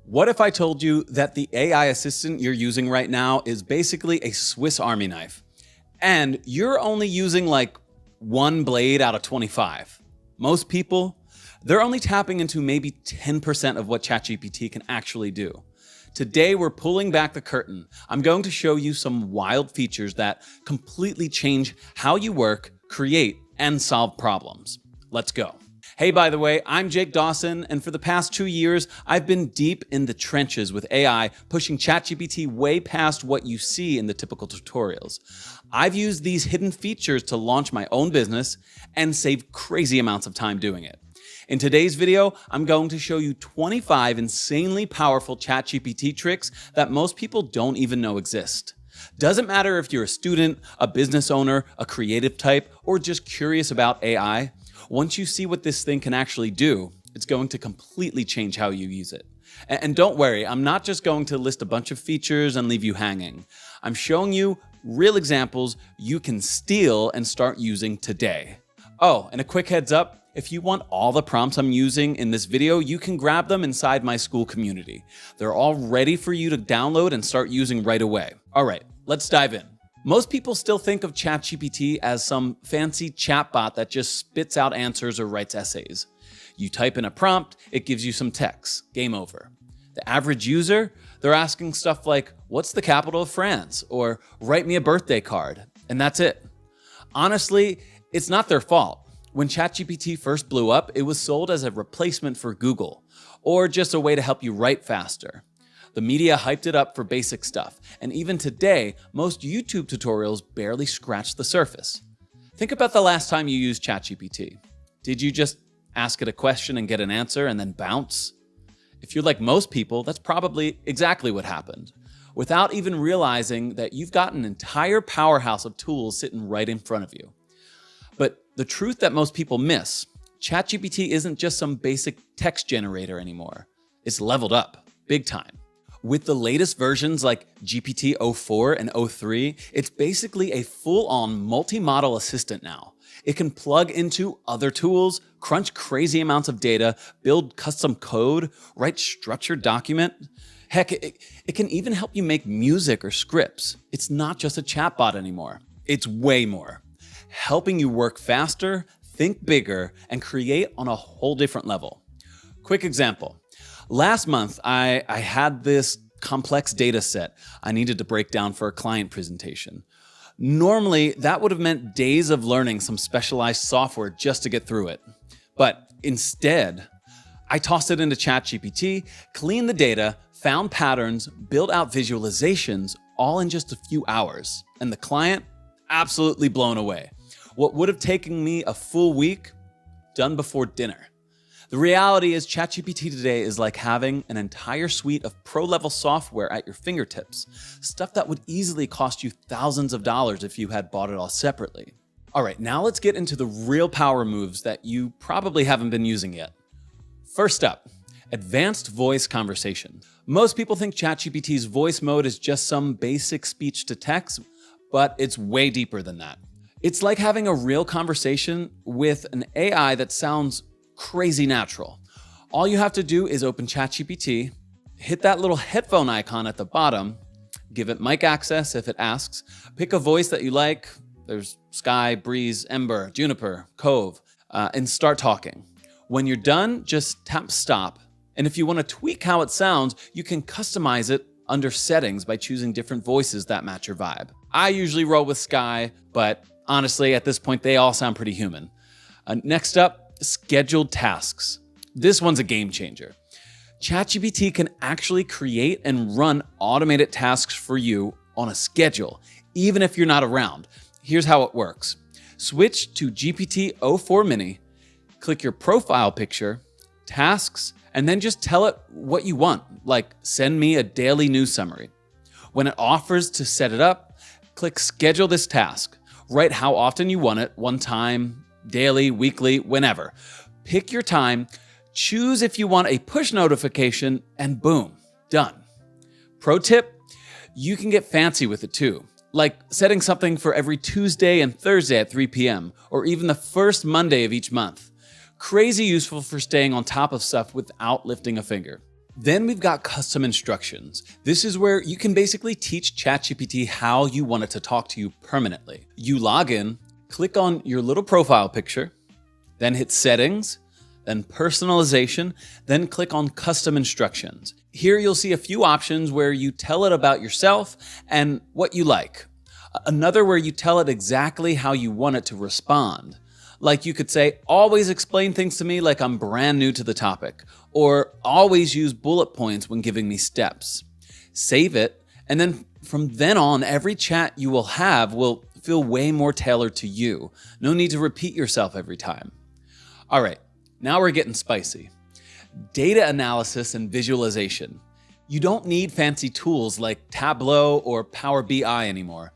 What if I told you that the AI assistant you're using right now is basically a Swiss Army knife, and you're only using like one blade out of 25? Most people, they're only tapping into maybe 10% of what ChatGPT can actually do. Today, we're pulling back the curtain. I'm going to show you some wild features that completely change how you work, create, and solve problems. Let's go. Hey, by the way, I'm Jake Dawson, and for the past 2 years, I've been deep in the trenches with AI, pushing ChatGPT way past what you see in the typical tutorials. I've used these hidden features to launch my own business and save crazy amounts of time doing it. In today's video, I'm going to show you 25 insanely powerful ChatGPT tricks that most people don't even know exist. Doesn't matter if you're a student, a business owner, a creative type, or just curious about AI. Once you see what this thing can actually do, it's going to completely change how you use it. And don't worry, I'm not just going to list a bunch of features and leave you hanging. I'm showing you real examples you can steal and start using today. Oh, and a quick heads up, if you want all the prompts I'm using in this video, you can grab them inside my school community. They're all ready for you to download and start using right away. All right, let's dive in. Most people still think of ChatGPT as some fancy chatbot that just spits out answers or writes essays. You type in a prompt, it gives you some text. Game over. The average user, they're asking stuff like, what's the capital of France? Or write me a birthday card. And that's it. Honestly, it's not their fault. When ChatGPT first blew up, it was sold as a replacement for Google, or just a way to help you write faster. The media hyped it up for basic stuff, and even today, most YouTube tutorials barely scratch the surface. Think about the last time you used ChatGPT. Did you just ask it a question and get an answer and then bounce? If you're like most people, that's probably exactly what happened, without even realizing that you've got an entire powerhouse of tools sitting right in front of you. But the truth that most people miss, ChatGPT isn't just some basic text generator anymore. It's leveled up, big time. With the latest versions like GPT-04 and 03, it's basically a full-on multi-model assistant now. It can plug into other tools, crunch crazy amounts of data, build custom code, write structured document. Heck, it can even help you make music or scripts. It's not just a chatbot anymore. It's way more. Helping you work faster, think bigger, and create on a whole different level. Quick example. Last month, I had this complex data set I needed to break down for a client presentation. Normally, that would have meant days of learning some specialized software just to get through it. But instead, I tossed it into ChatGPT, cleaned the data, found patterns, built out visualizations, all in just a few hours. And the client, absolutely blown away. What would have taken me a full week, done before dinner. The reality is ChatGPT today is like having an entire suite of pro-level software at your fingertips, stuff that would easily cost you thousands of dollars if you had bought it all separately. All right, now let's get into the real power moves that you probably haven't been using yet. First up, advanced voice conversation. Most people think ChatGPT's voice mode is just some basic speech to text, but it's way deeper than that. It's like having a real conversation with an AI that sounds crazy natural. All you have to do is open ChatGPT, hit that little headphone icon at the bottom, give it mic access if it asks, pick a voice that you like. There's Sky, Breeze, Ember, Juniper, Cove, and start talking. When you're done, just tap stop. And if you want to tweak how it sounds, you can customize it under settings by choosing different voices that match your vibe. I usually roll with Sky, but honestly, at this point, they all sound pretty human. Next up, scheduled tasks. This one's a game changer. ChatGPT can actually create and run automated tasks for you on a schedule, even if you're not around. Here's how it works. Switch to GPT-04 Mini, click your profile picture, tasks, and then just tell it what you want, like send me a daily news summary. When it offers to set it up, click schedule this task. Write how often you want it, one time, daily, weekly, whenever. Pick your time, choose if you want a push notification, and boom, done. Pro tip, you can get fancy with it too, like setting something for every Tuesday and Thursday at 3 p.m., or even the first Monday of each month. Crazy useful for staying on top of stuff without lifting a finger. Then we've got custom instructions. This is where you can basically teach ChatGPT how you want it to talk to you permanently. You log in, click on your little profile picture, then hit settings, then personalization, then click on custom instructions. Here you'll see a few options where you tell it about yourself and what you like. Another where you tell it exactly how you want it to respond. Like you could say, always explain things to me like I'm brand new to the topic, or always use bullet points when giving me steps. Save it, and then from then on, every chat you will have will feel way more tailored to you. No need to repeat yourself every time. All right, now we're getting spicy. Data analysis and visualization. You don't need fancy tools like Tableau or Power BI anymore.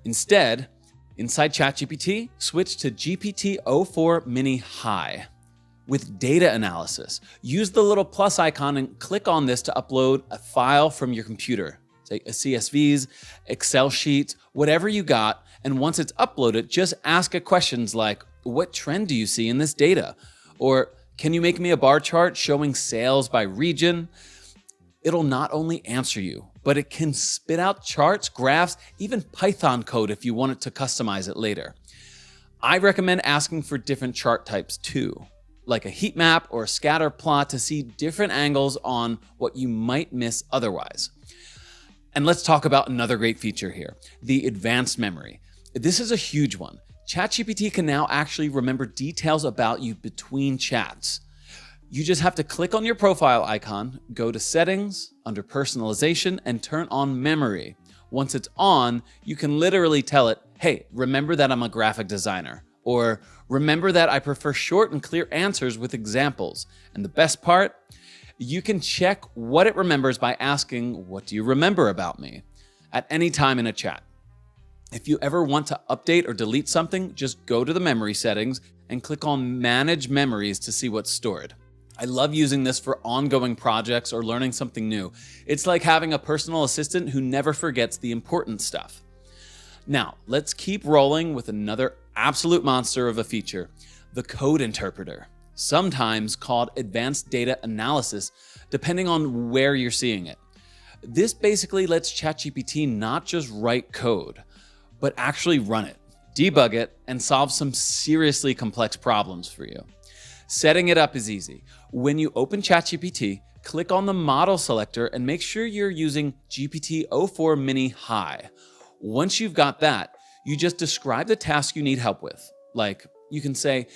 Instead, inside ChatGPT, switch to GPT-04 Mini High. With data analysis, use the little plus icon and click on this to upload a file from your computer, say a CSVs, Excel sheets, whatever you got. And once it's uploaded, just ask it questions like, what trend do you see in this data? Or can you make me a bar chart showing sales by region? It'll not only answer you, but it can spit out charts, graphs, even Python code if you want it to customize it later. I recommend asking for different chart types too, like a heat map or a scatter plot to see different angles on what you might miss otherwise. And let's talk about another great feature here, the advanced memory. This is a huge one. ChatGPT can now actually remember details about you between chats. You just have to click on your profile icon, go to settings, under personalization, and turn on memory. Once it's on, you can literally tell it, hey, remember that I'm a graphic designer, or remember that I prefer short and clear answers with examples. And the best part, you can check what it remembers by asking, what do you remember about me? At any time in a chat. If you ever want to update or delete something, just go to the memory settings and click on Manage Memories to see what's stored. I love using this for ongoing projects or learning something new. It's like having a personal assistant who never forgets the important stuff. Now, let's keep rolling with another absolute monster of a feature, the code interpreter, sometimes called advanced data analysis, depending on where you're seeing it. This basically lets ChatGPT not just write code, but actually run it, debug it, and solve some seriously complex problems for you. Setting it up is easy. When you open ChatGPT, click on the model selector and make sure you're using GPT-04 Mini High. Once you've got that, you just describe the task you need help with. Like you can say,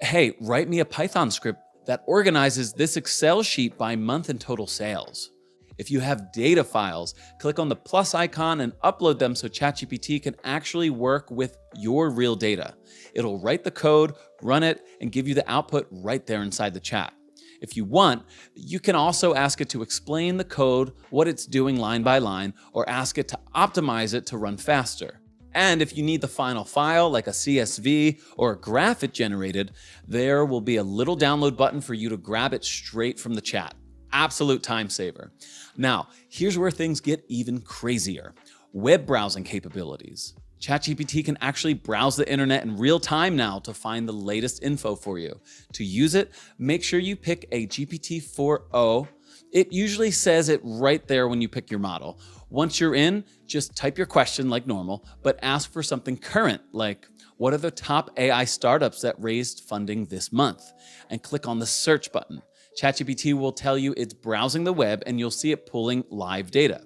hey, write me a Python script that organizes this Excel sheet by month and total sales. If you have data files, click on the plus icon and upload them so ChatGPT can actually work with your real data. It'll write the code, run it, and give you the output right there inside the chat. If you want, you can also ask it to explain the code, what it's doing line by line, or ask it to optimize it to run faster. And if you need the final file, like a CSV or a graph it generated, there will be a little download button for you to grab it straight from the chat. Absolute time saver. Now, here's where things get even crazier. Web browsing capabilities. ChatGPT can actually browse the internet in real time now to find the latest info for you. To use it, make sure you pick a GPT-4o. It usually says it right there when you pick your model. Once you're in, just type your question like normal, but ask for something current, like what are the top AI startups that raised funding this month? And click on the search button. ChatGPT will tell you it's browsing the web and you'll see it pulling live data.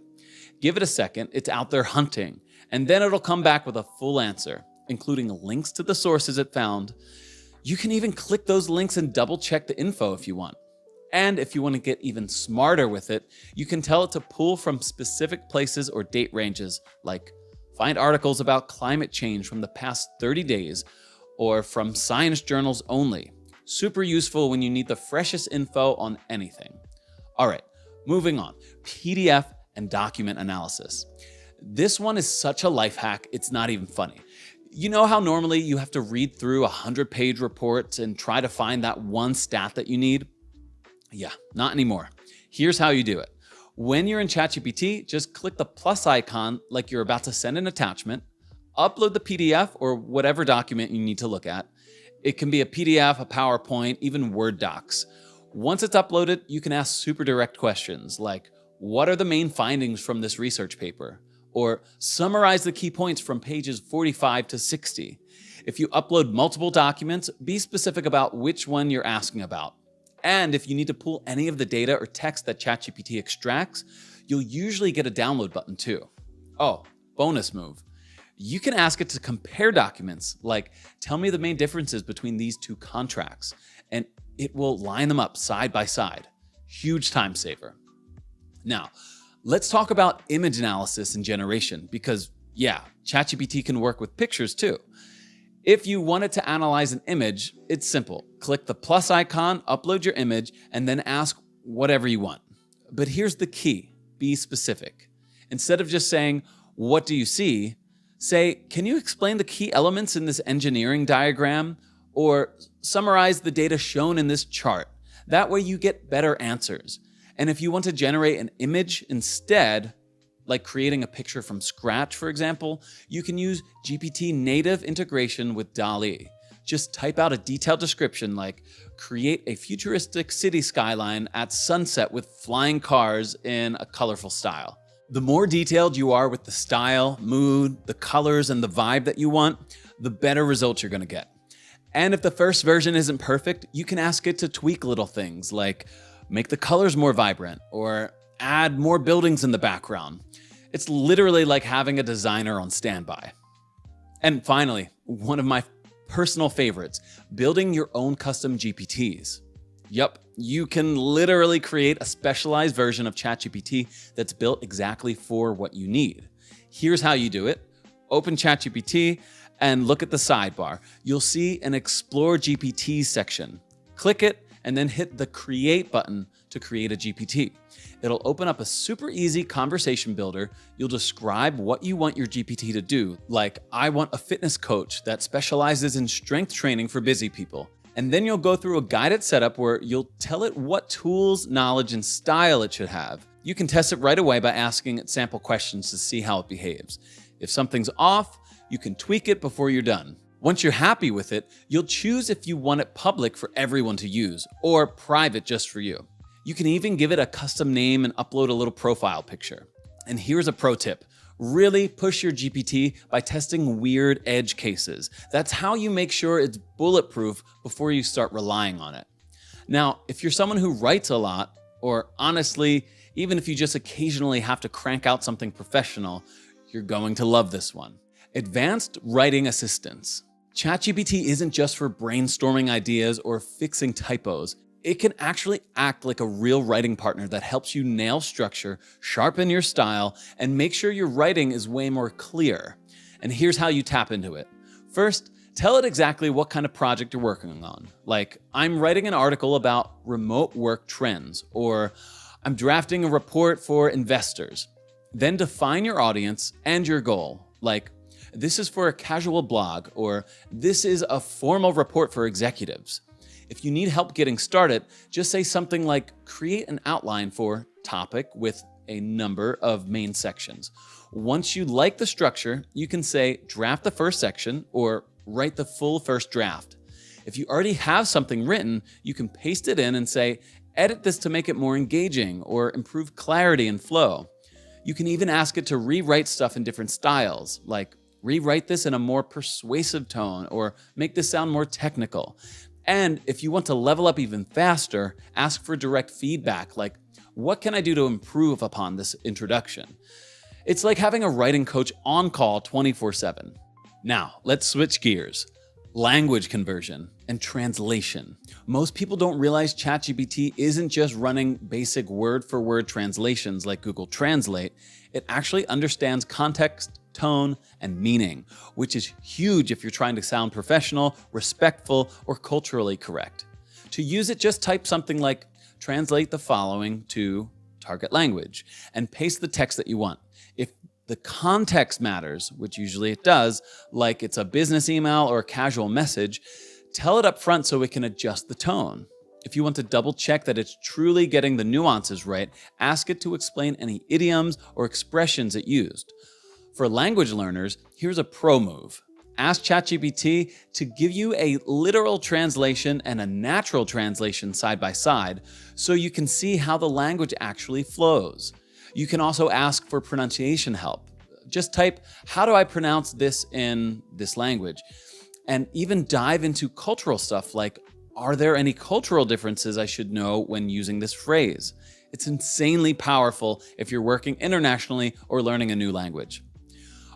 Give it a second, it's out there hunting, and then it'll come back with a full answer, including links to the sources it found. You can even click those links and double check the info if you want. And if you want to get even smarter with it, you can tell it to pull from specific places or date ranges, like find articles about climate change from the past 30 days or from science journals only. Super useful when you need the freshest info on anything. All right, moving on. PDF and document analysis. This one is such a life hack, it's not even funny. You know how normally you have to read through 100-page reports and try to find that one stat that you need? Yeah, not anymore. Here's how you do it. When you're in ChatGPT, just click the plus icon like you're about to send an attachment, upload the PDF or whatever document you need to look at. It can be a PDF, a PowerPoint, even Word docs. Once it's uploaded, you can ask super direct questions like, what are the main findings from this research paper? Or summarize the key points from pages 45 to 60. If you upload multiple documents, be specific about which one you're asking about. And if you need to pull any of the data or text that ChatGPT extracts, you'll usually get a download button too. Oh, bonus move. You can ask it to compare documents, like tell me the main differences between these two contracts, and it will line them up side by side. Huge time saver. Now, let's talk about image analysis and generation because, yeah, ChatGPT can work with pictures too. If you wanted to analyze an image, it's simple. Click the plus icon, upload your image, and then ask whatever you want. But here's the key. Be specific. Instead of just saying, what do you see? Say, can you explain the key elements in this engineering diagram? Or summarize the data shown in this chart. That way you get better answers. And if you want to generate an image instead, like creating a picture from scratch, for example, you can use GPT native integration with DALL-E. Just type out a detailed description like, create a futuristic city skyline at sunset with flying cars in a colorful style. The more detailed you are with the style, mood, the colors, and the vibe that you want, the better results you're going to get. And if the first version isn't perfect, you can ask it to tweak little things like make the colors more vibrant or add more buildings in the background. It's literally like having a designer on standby. And finally, one of my personal favorites, building your own custom GPTs. Yup, you can literally create a specialized version of ChatGPT that's built exactly for what you need. Here's how you do it. Open ChatGPT and look at the sidebar. You'll see an Explore GPT section. Click it and then hit the Create button to create a GPT. It'll open up a super easy conversation builder. You'll describe what you want your GPT to do, like I want a fitness coach that specializes in strength training for busy people. And then you'll go through a guided setup where you'll tell it what tools, knowledge, and style it should have. You can test it right away by asking it sample questions to see how it behaves. If something's off, you can tweak it before you're done. Once you're happy with it, you'll choose if you want it public for everyone to use or private just for you. You can even give it a custom name and upload a little profile picture. And here's a pro tip. Really push your GPT by testing weird edge cases. That's how you make sure it's bulletproof before you start relying on it. Now, if you're someone who writes a lot, or honestly, even if you just occasionally have to crank out something professional, you're going to love this one. Advanced Writing Assistance. ChatGPT isn't just for brainstorming ideas or fixing typos. It can actually act like a real writing partner that helps you nail structure, sharpen your style, and make sure your writing is way more clear. And here's how you tap into it. First, tell it exactly what kind of project you're working on. Like, I'm writing an article about remote work trends, or I'm drafting a report for investors. Then define your audience and your goal. Like, this is for a casual blog, or this is a formal report for executives. If you need help getting started, just say something like create an outline for topic with a number of main sections. Once you like the structure, you can say draft the first section or write the full first draft. If you already have something written, you can paste it in and say, edit this to make it more engaging or improve clarity and flow. You can even ask it to rewrite stuff in different styles, like rewrite this in a more persuasive tone or make this sound more technical. And if you want to level up even faster, ask for direct feedback, like, what can I do to improve upon this introduction? It's like having a writing coach on call 24/7. Now, let's switch gears. Language conversion and translation. Most people don't realize ChatGPT isn't just running basic word-for-word translations like Google Translate. It actually understands context, tone, and meaning, which is huge if you're trying to sound professional, respectful, or culturally correct. To use it, just type something like, translate the following to target language, and paste the text that you want. If the context matters, which usually it does, like it's a business email or a casual message, tell it up front so it can adjust the tone. If you want to double check that it's truly getting the nuances right, ask it to explain any idioms or expressions it used. For language learners, here's a pro move. Ask ChatGPT to give you a literal translation and a natural translation side by side so you can see how the language actually flows. You can also ask for pronunciation help. Just type, how do I pronounce this in this language? And even dive into cultural stuff like, are there any cultural differences I should know when using this phrase? It's insanely powerful if you're working internationally or learning a new language.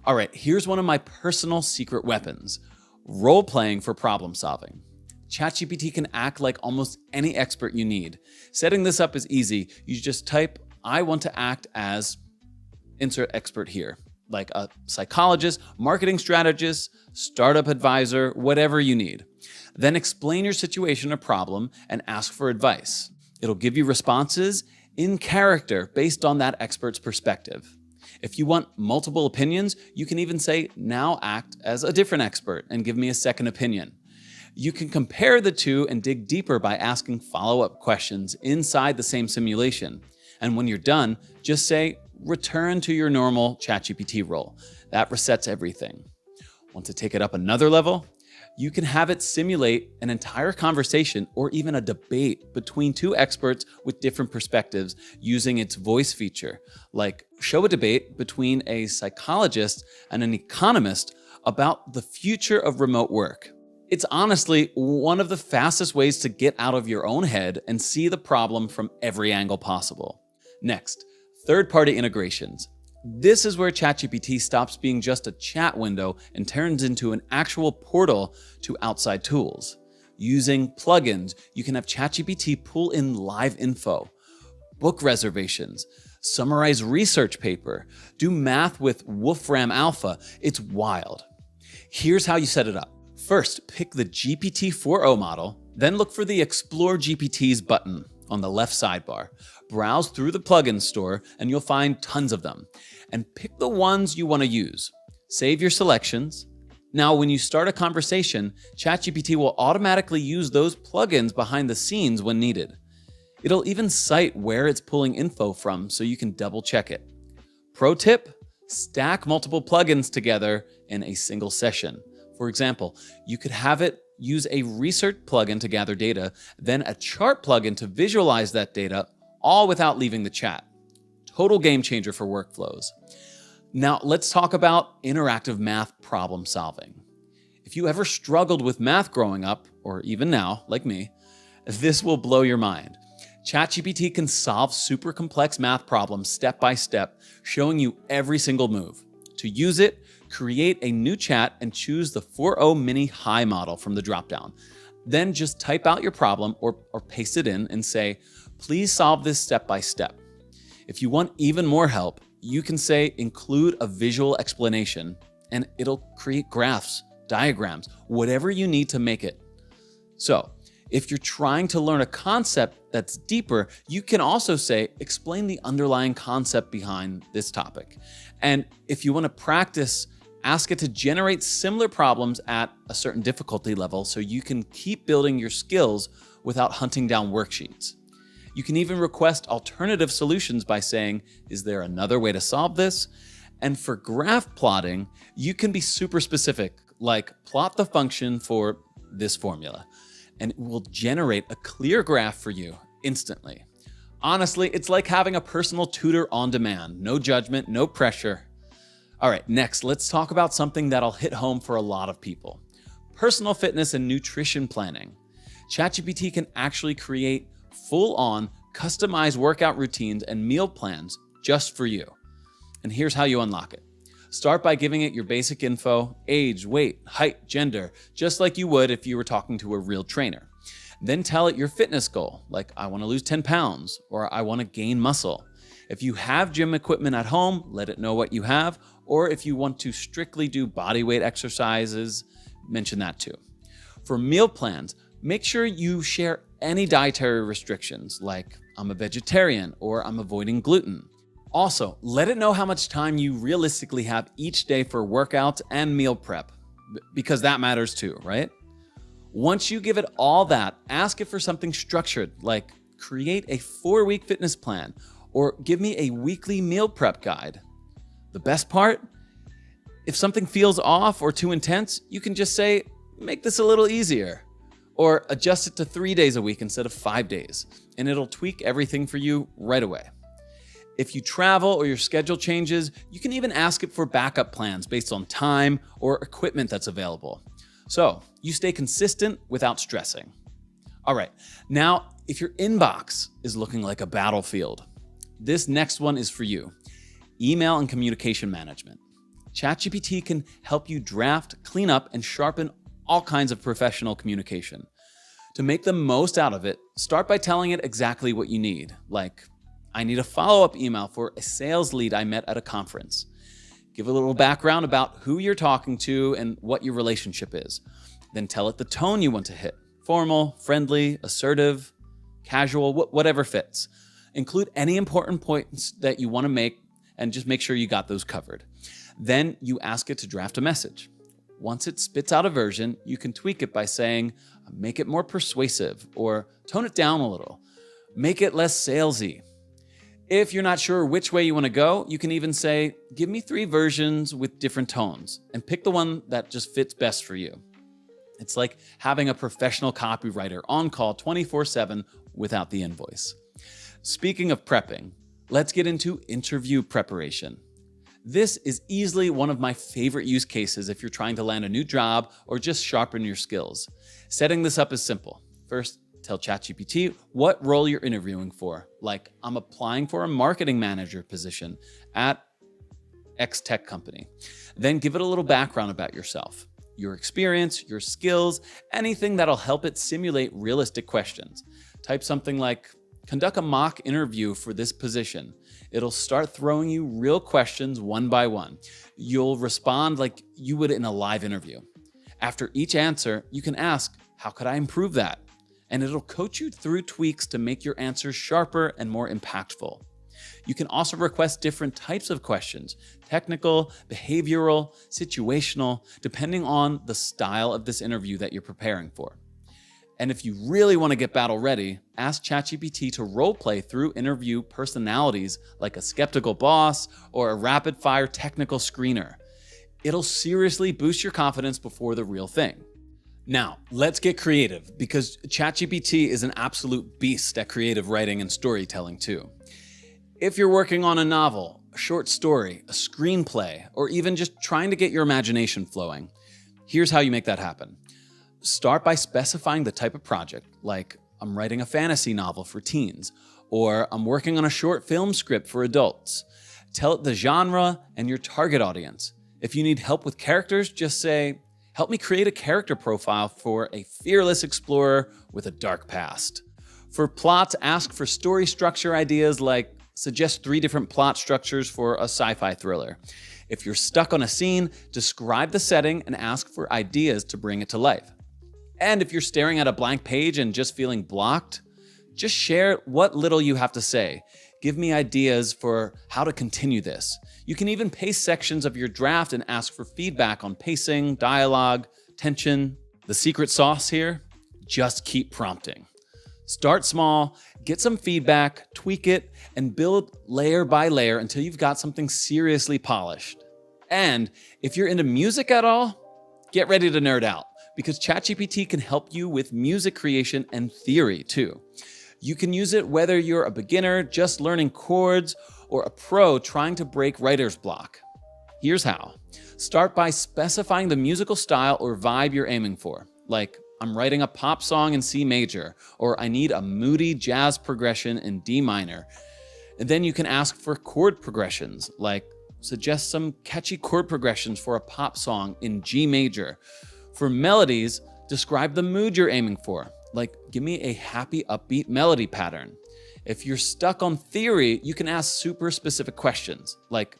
All right, here's one of my personal secret weapons: role-playing for problem solving. ChatGPT can act like almost any expert you need. Setting this up is easy. You just type, I want to act as insert expert here, like a psychologist, marketing strategist, startup advisor, whatever you need. Then explain your situation or problem and ask for advice. It'll give you responses in character based on that expert's perspective. If you want multiple opinions, you can even say, now act as a different expert and give me a second opinion. You can compare the two and dig deeper by asking follow-up questions inside the same simulation. And when you're done, just say, return to your normal ChatGPT role. That resets everything. Want to take it up another level? You can have it simulate an entire conversation or even a debate between two experts with different perspectives using its voice feature, like show a debate between a psychologist and an economist about the future of remote work. It's honestly one of the fastest ways to get out of your own head and see the problem from every angle possible. Next, third-party integrations. This is where ChatGPT stops being just a chat window and turns into an actual portal to outside tools. Using plugins, you can have ChatGPT pull in live info, book reservations, summarize research paper, do math with Wolfram Alpha. It's wild. Here's how you set it up. First, pick the GPT-4o model, then look for the Explore GPTs button on the left sidebar. Browse through the plugin store and you'll find tons of them. And pick the ones you want to use. Save your selections. Now, when you start a conversation, ChatGPT will automatically use those plugins behind the scenes when needed. It'll even cite where it's pulling info from so you can double check it. Pro tip, stack multiple plugins together in a single session. For example, you could have it use a research plugin to gather data, then a chart plugin to visualize that data, all without leaving the chat. Total game changer for workflows. Now let's talk about interactive math problem solving. If you ever struggled with math growing up, or even now, like me, this will blow your mind. ChatGPT can solve super complex math problems step by step, showing you every single move. To use it, create a new chat and choose the 4o Mini High model from the dropdown. Then just type out your problem or paste it in and say, please solve this step by step. If you want even more help, you can say include a visual explanation and it'll create graphs, diagrams, whatever you need to make it. So if you're trying to learn a concept that's deeper, you can also say, explain the underlying concept behind this topic. And if you want to practice, ask it to generate similar problems at a certain difficulty level so you can keep building your skills without hunting down worksheets. You can even request alternative solutions by saying, is there another way to solve this? And for graph plotting, you can be super specific, like plot the function for this formula, and it will generate a clear graph for you instantly. Honestly, it's like having a personal tutor on demand. No judgment, no pressure. All right, next, let's talk about something that'll hit home for a lot of people. Personal fitness and nutrition planning. ChatGPT can actually create full-on, customized workout routines and meal plans just for you. And here's how you unlock it. Start by giving it your basic info, age, weight, height, gender, just like you would if you were talking to a real trainer. Then tell it your fitness goal, like I want to lose 10 pounds or I want to gain muscle. If you have gym equipment at home, let it know what you have, or if you want to strictly do body weight exercises, mention that too. For meal plans, make sure you share any dietary restrictions, like I'm a vegetarian or I'm avoiding gluten. Also, let it know how much time you realistically have each day for workouts and meal prep, because that matters too, right? Once you give it all that, ask it for something structured, like create a 4-week fitness plan or give me a weekly meal prep guide. The best part? If something feels off or too intense, you can just say, make this a little easier, or adjust it to 3 days a week instead of 5 days, and it'll tweak everything for you right away. If you travel or your schedule changes, you can even ask it for backup plans based on time or equipment that's available. So you stay consistent without stressing. All right, now if your inbox is looking like a battlefield, this next one is for you. Email and communication management. ChatGPT can help you draft, clean up, and sharpen all kinds of professional communication. To make the most out of it, start by telling it exactly what you need, like, I need a follow-up email for a sales lead I met at a conference. Give a little background about who you're talking to and what your relationship is. Then tell it the tone you want to hit. Formal, friendly, assertive, casual, whatever fits. Include any important points that you want to make and just make sure you got those covered. Then you ask it to draft a message. Once it spits out a version, you can tweak it by saying, make it more persuasive or tone it down a little. Make it less salesy. If you're not sure which way you want to go, you can even say, give me 3 versions with different tones and pick the one that just fits best for you. It's like having a professional copywriter on call 24/7 without the invoice. Speaking of prepping, let's get into interview preparation. This is easily one of my favorite use cases if you're trying to land a new job or just sharpen your skills. Setting this up is simple. First, tell ChatGPT what role you're interviewing for. Like, I'm applying for a marketing manager position at X tech company. Then give it a little background about yourself, your experience, your skills, anything that'll help it simulate realistic questions. Type something like, conduct a mock interview for this position. It'll start throwing you real questions one by one. You'll respond like you would in a live interview. After each answer, you can ask, how could I improve that? And it'll coach you through tweaks to make your answers sharper and more impactful. You can also request different types of questions, technical, behavioral, situational, depending on the style of this interview that you're preparing for. And if you really want to get battle ready, ask ChatGPT to role-play through interview personalities like a skeptical boss or a rapid-fire technical screener. It'll seriously boost your confidence before the real thing. Now, let's get creative, because ChatGPT is an absolute beast at creative writing and storytelling too. If you're working on a novel, a short story, a screenplay, or even just trying to get your imagination flowing, here's how you make that happen. Start by specifying the type of project, like I'm writing a fantasy novel for teens, or I'm working on a short film script for adults. Tell it the genre and your target audience. If you need help with characters, just say, help me create a character profile for a fearless explorer with a dark past. For plots, ask for story structure ideas like suggest 3 different plot structures for a sci-fi thriller. If you're stuck on a scene, describe the setting and ask for ideas to bring it to life. And if you're staring at a blank page and just feeling blocked, just share what little you have to say. Give me ideas for how to continue this. You can even paste sections of your draft and ask for feedback on pacing, dialogue, tension. The secret sauce here? Just keep prompting. Start small, get some feedback, tweak it, and build layer by layer until you've got something seriously polished. And if you're into music at all, get ready to nerd out, because ChatGPT can help you with music creation and theory too. You can use it whether you're a beginner just learning chords or a pro trying to break writer's block. Here's how. Start by specifying the musical style or vibe you're aiming for, like I'm writing a pop song in C major, or I need a moody jazz progression in D minor. And then you can ask for chord progressions, like suggest some catchy chord progressions for a pop song in G major. For melodies, describe the mood you're aiming for, like give me a happy, upbeat melody pattern. If you're stuck on theory, you can ask super specific questions, like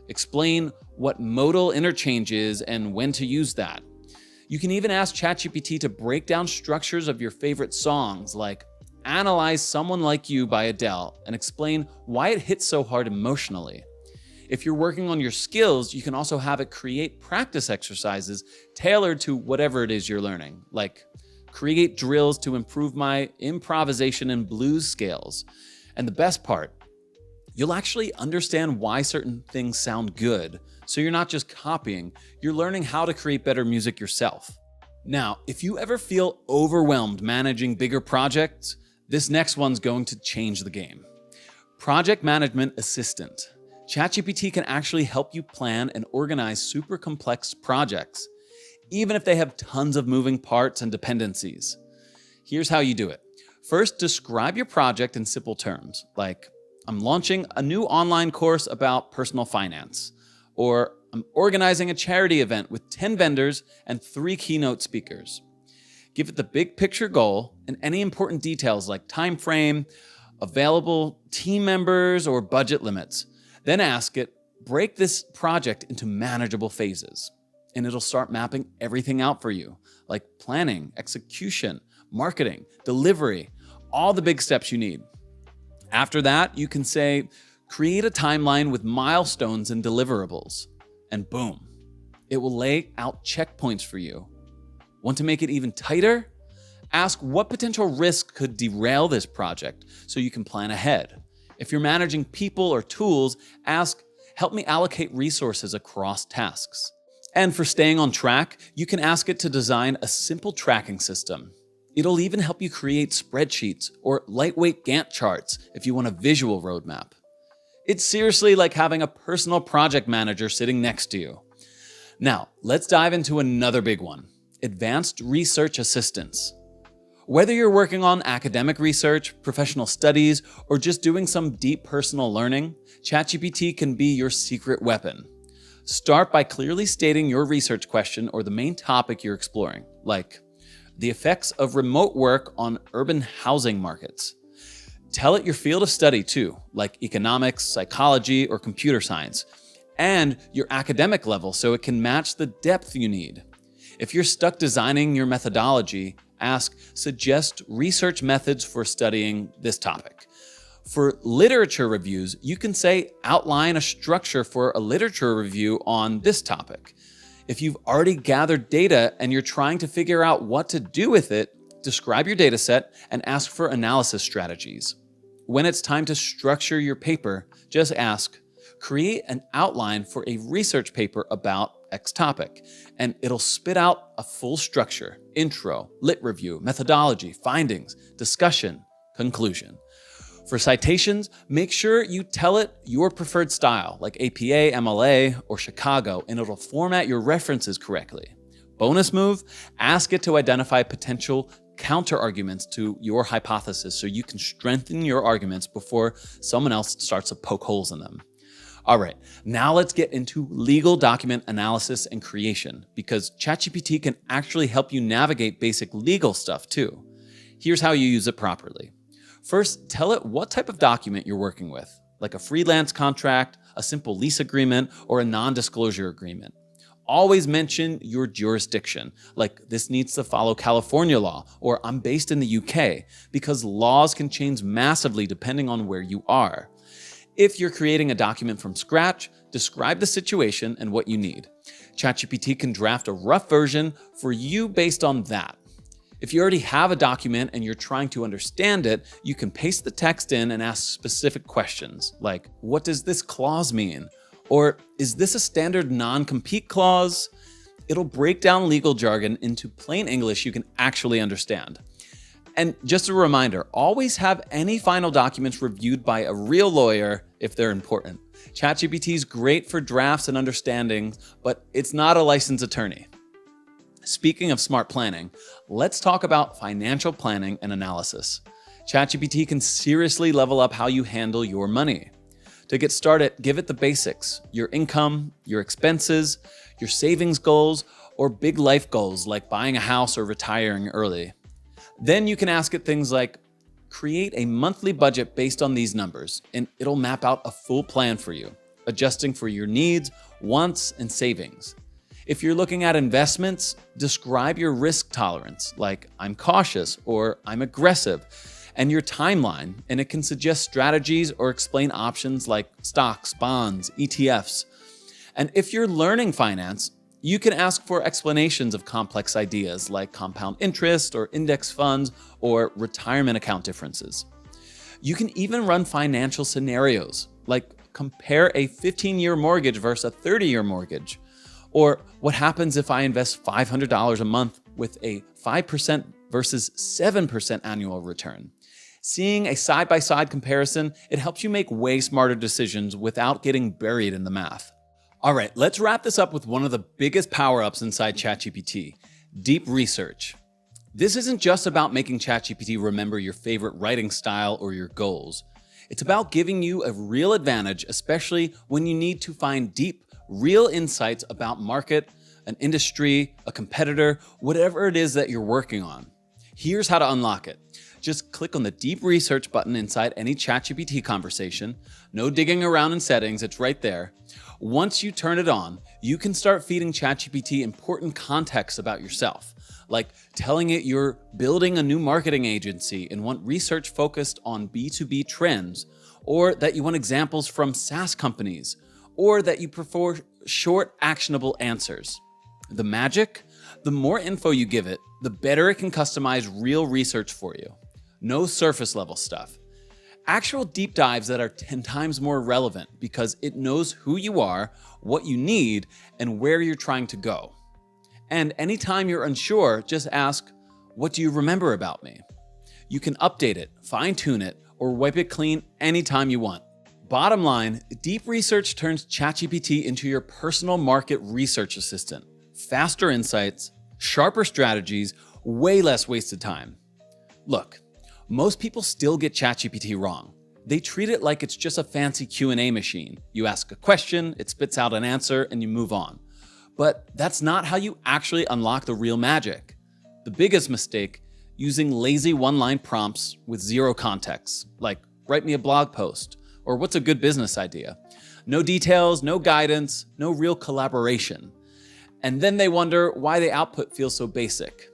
explain what modal interchange is and when to use that. You can even ask ChatGPT to break down structures of your favorite songs, like analyze Someone Like You by Adele and explain why it hits so hard emotionally. If you're working on your skills, you can also have it create practice exercises tailored to whatever it is you're learning, like create drills to improve my improvisation and blues scales. And the best part, You'll actually understand why certain things sound good. So you're not just copying, you're learning how to create better music yourself. Now, if you ever feel overwhelmed managing bigger projects, this next one's going to change the game. Project Management Assistant. ChatGPT can actually help you plan and organize super complex projects, even if they have tons of moving parts and dependencies. Here's how you do it. First, describe your project in simple terms, like, I'm launching a new online course about personal finance, or I'm organizing a charity event with 10 vendors and 3 keynote speakers. Give it the big picture goal and any important details like time frame, available team members, or budget limits. Then ask it, break this project into manageable phases. And it'll start mapping everything out for you, like planning, execution, marketing, delivery, all the big steps you need. After that, you can say, create a timeline with milestones and deliverables. And boom, it will lay out checkpoints for you. Want to make it even tighter? Ask what potential risk could derail this project so you can plan ahead. If you're managing people or tools, ask, help me allocate resources across tasks. And for staying on track, you can ask it to design a simple tracking system. It'll even help you create spreadsheets or lightweight Gantt charts if you want a visual roadmap. It's seriously like having a personal project manager sitting next to you. Now, let's dive into another big one, advanced research assistants. Whether you're working on academic research, professional studies, or just doing some deep personal learning, ChatGPT can be your secret weapon. Start by clearly stating your research question or the main topic you're exploring, like the effects of remote work on urban housing markets. Tell it your field of study too, like economics, psychology, or computer science, and your academic level so it can match the depth you need. If you're stuck designing your methodology, ask, suggest research methods for studying this topic. For literature reviews, you can say, outline a structure for a literature review on this topic. If you've already gathered data and you're trying to figure out what to do with it, describe your data set and ask for analysis strategies. When it's time to structure your paper, just ask, create an outline for a research paper about X topic, and it'll spit out a full structure, intro, lit review, methodology, findings, discussion, conclusion. For citations, make sure you tell it your preferred style, like APA, MLA, or Chicago, and it'll format your references correctly. Bonus move, ask it to identify potential counter-arguments to your hypothesis so you can strengthen your arguments before someone else starts to poke holes in them. All right, now let's get into legal document analysis and creation, because ChatGPT can actually help you navigate basic legal stuff too. Here's how you use it properly. First, tell it what type of document you're working with, like a freelance contract, a simple lease agreement, or a non-disclosure agreement. Always mention your jurisdiction, like this needs to follow California law, or I'm based in the UK, because laws can change massively depending on where you are. If you're creating a document from scratch, describe the situation and what you need. ChatGPT can draft a rough version for you based on that. If you already have a document and you're trying to understand it, you can paste the text in and ask specific questions, like, what does this clause mean? Or is this a standard non-compete clause? It'll break down legal jargon into plain English you can actually understand. And just a reminder, always have any final documents reviewed by a real lawyer if they're important. ChatGPT is great for drafts and understanding, but it's not a licensed attorney. Speaking of smart planning, let's talk about financial planning and analysis. ChatGPT can seriously level up how you handle your money. To get started, give it the basics: your income, your expenses, your savings goals, or big life goals like buying a house or retiring early. Then you can ask it things like, create a monthly budget based on these numbers, and it'll map out a full plan for you, adjusting for your needs, wants, and savings. If you're looking at investments, describe your risk tolerance, like I'm cautious or I'm aggressive, and your timeline, and it can suggest strategies or explain options like stocks, bonds, ETFs. And if you're learning finance, you can ask for explanations of complex ideas like compound interest or index funds or retirement account differences. You can even run financial scenarios, like compare a 15-year mortgage versus a 30-year mortgage. Or what happens if I invest $500 a month with a 5% versus 7% annual return? Seeing a side-by-side comparison, it helps you make way smarter decisions without getting buried in the math. All right, let's wrap this up with one of the biggest power-ups inside ChatGPT, deep research. This isn't just about making ChatGPT remember your favorite writing style or your goals. It's about giving you a real advantage, especially when you need to find deep, real insights about market, an industry, a competitor, whatever it is that you're working on. Here's how to unlock it. Just click on the deep research button inside any ChatGPT conversation. No digging around in settings, it's right there. Once you turn it on, you can start feeding ChatGPT important context about yourself, like telling it you're building a new marketing agency and want research focused on B2B trends, or that you want examples from SaaS companies, or that you prefer short, actionable answers. The magic? The more info you give it, the better it can customize real research for you. No surface level stuff. Actual deep dives that are 10 times more relevant because it knows who you are, what you need, and where you're trying to go. And anytime you're unsure, just ask, what do you remember about me? You can update it, fine-tune it, or wipe it clean anytime you want. Bottom line, deep research turns ChatGPT into your personal market research assistant. Faster insights, sharper strategies, way less wasted time. Look, most people still get ChatGPT wrong. They treat it like it's just a fancy Q&A machine. You ask a question, it spits out an answer, and you move on. But that's not how you actually unlock the real magic. The biggest mistake, using lazy one-line prompts with zero context, like write me a blog post, or what's a good business idea? No details, no guidance, no real collaboration. And then they wonder why the output feels so basic.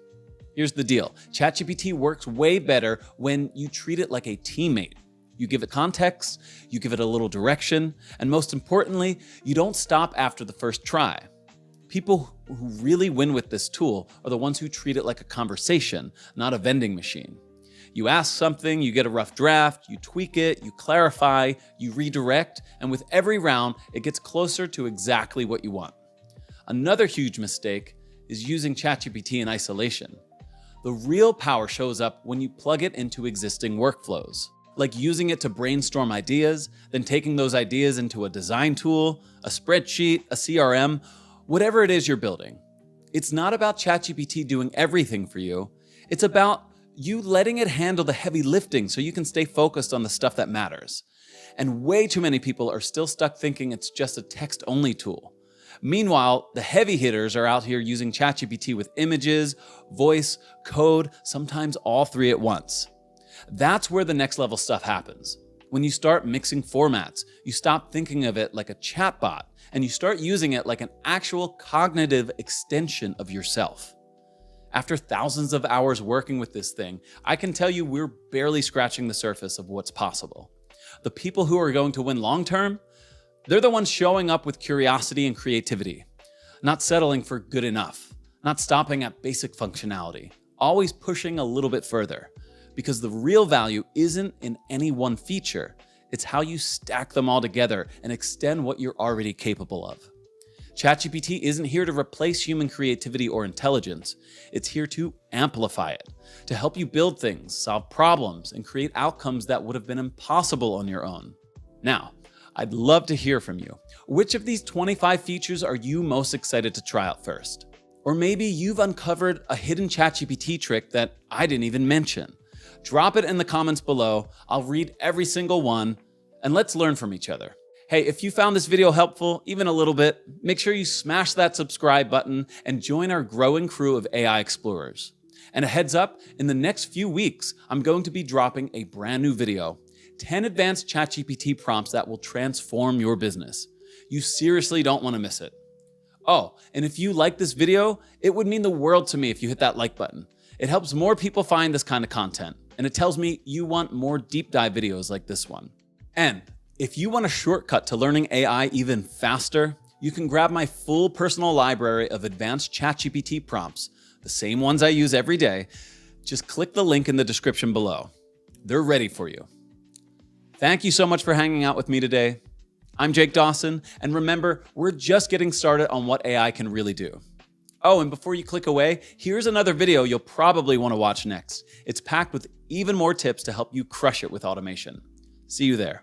Here's the deal. ChatGPT works way better when you treat it like a teammate. You give it context, you give it a little direction, and most importantly, you don't stop after the first try. People who really win with this tool are the ones who treat it like a conversation, not a vending machine. You ask something, you get a rough draft, you tweak it, you clarify, you redirect, and with every round, it gets closer to exactly what you want. Another huge mistake is using ChatGPT in isolation. The real power shows up when you plug it into existing workflows, like using it to brainstorm ideas, then taking those ideas into a design tool, a spreadsheet, a CRM, whatever it is you're building. It's not about ChatGPT doing everything for you. It's about you letting it handle the heavy lifting so you can stay focused on the stuff that matters. And way too many people are still stuck thinking it's just a text-only tool. Meanwhile, the heavy hitters are out here using ChatGPT with images, voice, code, sometimes all three at once. That's where the next level stuff happens. When you start mixing formats, you stop thinking of it like a chatbot, and you start using it like an actual cognitive extension of yourself. After thousands of hours working with this thing, I can tell you we're barely scratching the surface of what's possible. The people who are going to win long-term, they're the ones showing up with curiosity and creativity, not settling for good enough, not stopping at basic functionality, always pushing a little bit further. Because the real value isn't in any one feature, it's how you stack them all together and extend what you're already capable of. ChatGPT isn't here to replace human creativity or intelligence. It's here to amplify it, to help you build things, solve problems, and create outcomes that would have been impossible on your own. Now, I'd love to hear from you. Which of these 25 features are you most excited to try out first? Or maybe you've uncovered a hidden ChatGPT trick that I didn't even mention. Drop it in the comments below. I'll read every single one, and let's learn from each other. Hey, if you found this video helpful, even a little bit, make sure you smash that subscribe button and join our growing crew of AI explorers. And a heads up, in the next few weeks, I'm going to be dropping a brand new video, 10 advanced ChatGPT prompts that will transform your business. You seriously don't want to miss it. Oh, and if you like this video, it would mean the world to me if you hit that like button. It helps more people find this kind of content, and it tells me you want more deep dive videos like this one. And if you want a shortcut to learning AI even faster, you can grab my full personal library of advanced ChatGPT prompts, the same ones I use every day. Just click the link in the description below. They're ready for you. Thank you so much for hanging out with me today. I'm Jake Dawson, and remember, we're just getting started on what AI can really do. Oh, and before you click away, here's another video you'll probably want to watch next. It's packed with even more tips to help you crush it with automation. See you there.